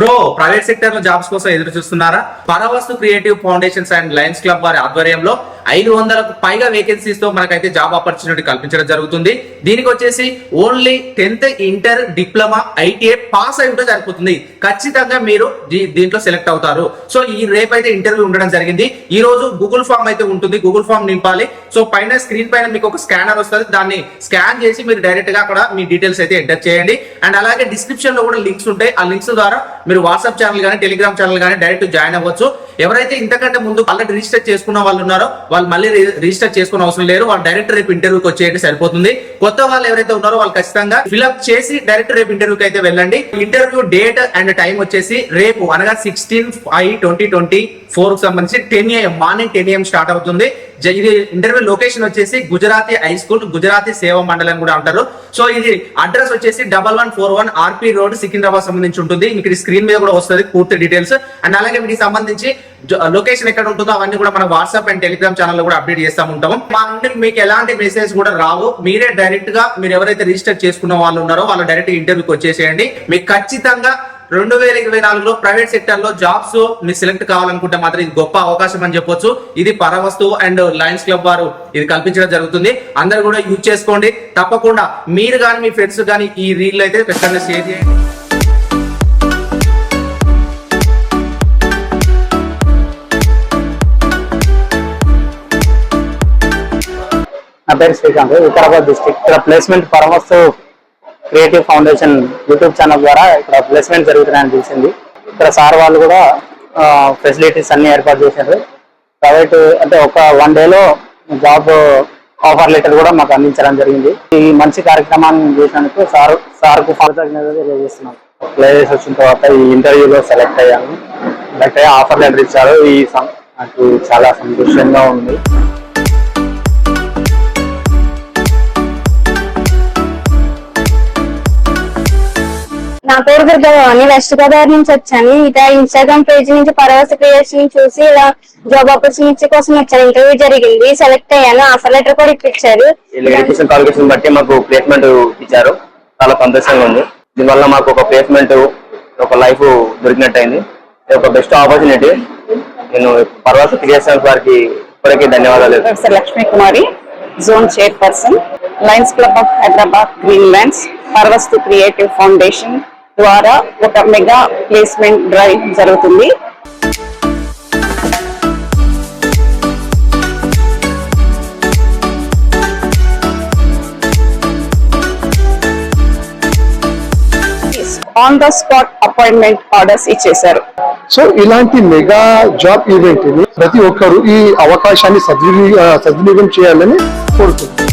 Bro, private sector లో jobs కోసం ఎదురు చూస్తున్నారా? Paravastu creative foundations and Lions club వారి ఆధ్వర్యంలో 500కు పైగా వేకెన్సీస్ తో మనకైతే జాబ్ ఆపర్చునిటీ కల్పించడం జరుగుతుంది. దీనికి వచ్చేసి only 10th inter diploma ITI pass అయి ఉంటే సరిపోతుంది. ఖచ్చితంగా మీరు దీంట్లో సెలెక్ట్ అవుతారు. సో ఈ రేపైతే ఇంటర్వ్యూ ఉండడం జరిగింది. ఈ రోజు గూగుల్ ఫామ్ అయితే ఉంటుంది, గూగుల్ ఫామ్ నింపాలి. సో పైన స్క్రీన్ పైన మీకు ఒక స్కానర్ వస్తుంది, దాన్ని స్కాన్ చేసి మీరు డైరెక్ట్ గా అక్కడ మీ డీటెయిల్స్ అయితే ఎంటర్ చేయండి. అండ్ అలాగే డిస్క్రిప్షన్ లో కూడా లింక్స్ ఉంటాయి. ఆ లింక్స్ ద్వారా మీరు వాట్సాప్ ఛానల్ కానీ టెలిగ్రామ్ ఛానల్ కానీ డైరెక్ట్ జాయిన్ అవ్వచ్చు. ఎవరైతే ఇంతకంటే ముందు ఆల్రెడీ రిజిస్టర్ చేసుకున్న వాళ్ళు ఉన్నారో వాళ్ళు మళ్ళీ రిజిస్టర్ చేసుకునే అవసరం లేరు. వాళ్ళు డైరెక్ట్ రేపు ఇంటర్వ్యూకి వచ్చేయండి సరిపోతుంది. కొత్త వాళ్ళు ఎవరైతే ఉన్నారో వాళ్ళు ఖచ్చితంగా ఫిల్అప్ చేసి డైరెక్ట్ రేపు ఇంటర్వ్యూకి అయితే వెళ్ళండి. ఇంటర్వ్యూ డేట్ అండ్ టైం వచ్చేసి రేపు అనగా 16/5/2024 కు సంబంధించి 10 AM మార్నింగ్ 10 AM స్టార్ట్ అవుతుంది. ఇది ఇంటర్వ్యూ లొకేషన్ వచ్చేసి గుజరాతీ హై స్కూల్, గుజరాతీ సేవా మండలం కూడా అంటారు. సో ఇది అడ్రస్ వచ్చేసి 1141 RP రోడ్ సికింద్రాబాద్ సంబంధించి ఉంటుంది. ఇక్కడ స్క్రీన్ మీద కూడా వస్తుంది పూర్తి డీటెయిల్స్. అండ్ అలాగే వీటికి సంబంధించి లొకేషన్ ఎక్కడ ఉంటుందో అవన్నీ కూడా మన వాట్సాప్ అండ్ టెలిగ్రామ్ ఛానల్ లో కూడా అప్డేట్ చేస్తూ ఉంటాము. మా నుండి మీకు ఎలాంటి మెసేజ్ కూడా రావు. మీరే డైరెక్ట్ గా మీరు ఎవరైతే రిజిస్టర్ చేసుకున్న వాళ్ళు ఉన్నారో వాళ్ళు డైరెక్ట్ ఇంటర్వ్యూకి వచ్చేసేయండి. మీకు ఖచ్చితంగా 2024లో ప్రైవేట్ సెక్టర్ లో జాబ్స్ మీరు సెలెక్ట్ కావాలనుకుంటే మాత్రం ఇది గొప్ప అవకాశం అని చెప్పొచ్చు. ఇది పరవస్తు అండ్ లయన్స్ క్లబ్ వారు ఇది కల్పించడం జరుగుతుంది. అందరు కూడా యూజ్ చేసుకోండి. తప్పకుండా మీరు కానీ మీ ఫ్రెండ్స్ కానీ ఈ రీల్ అయితే ఖచ్చితంగా షేర్ చేయండి. నా పేరు శ్రీకాంత్, వికారాబాద్ డిస్ట్రిక్ట్. ఇక్కడ placement Paravastu creative foundation YouTube channel ద్వారా ఇక్కడ ప్లేస్మెంట్ జరుగుతున్నాయని తెలిసింది. ఇక్కడ సార్ వాళ్ళు కూడా ఫెసిలిటీస్ అన్ని ఏర్పాటు చేశారు. ప్రైవేట్ అంటే ఒక 1 డేలో జాబ్ ఆఫర్ లెటర్ కూడా మాకు అందించడం జరిగింది. ఈ మంచి కార్యక్రమాన్ని చేసినందుకు సార్కు కృతజ్ఞతలు తెలియజేస్తున్నాను. ప్లేస్ వచ్చిన తర్వాత ఈ ఇంటర్వ్యూలో సెలెక్ట్ అయ్యాను. సెలెక్ట్ అయ్యి ఆఫర్ లెటర్ ఇచ్చారు. నాకు చాలా సంతోషంగా ఉంది. నా పేరు దుర్గవాణి, వెస్ట్ గోదావరి నుంచి వచ్చాను. ఇలా ఇన్స్టాగ్రామ్ పేజ్ నుంచి పరవస్తు క్రియేషన్ చూసి ఇలా జాబ్ ఆపర్చునిటీ కోసం వచ్చాను. ఇంటర్వ్యూ జరిగింది, సెలెక్ట్ అయ్యాను. ఆఫర్ లెటర్ కూడా ఇప్పించారు. క్వాలిఫికేషన్ బట్టి మాకు ప్లేస్మెంట్ ఇచ్చారు. చాలా సంతోషంగా ఉంది. దీనివల్ల మాకు ఒక ప్లేస్మెంట్, ఒక లైఫ్ దొరికినట్టు అయింది. ఇది ఒక బెస్ట్ ఆపర్చునిటీ. నేను పరవస్తు క్రియేషన్ వారికి ఇప్పటికీ ధన్యవాదాలు. Lakshmi Kumari, zone chairperson, lions club of Hyderabad green lands Paravastu creative foundation ద్వారా ఒక మెగా ప్లేస్మెంట్ డ్రైవ్ జరుగుతుంది. On the spot appointment orders ఇచ్చేశారు. సో ఇలాంటి మెగా జాబ్ ఈవెంట్ ని ప్రతి ఒక్కరు ఈ అవకాశాన్ని సద్వినియోగం చేయాలని కోరుతున్నాను.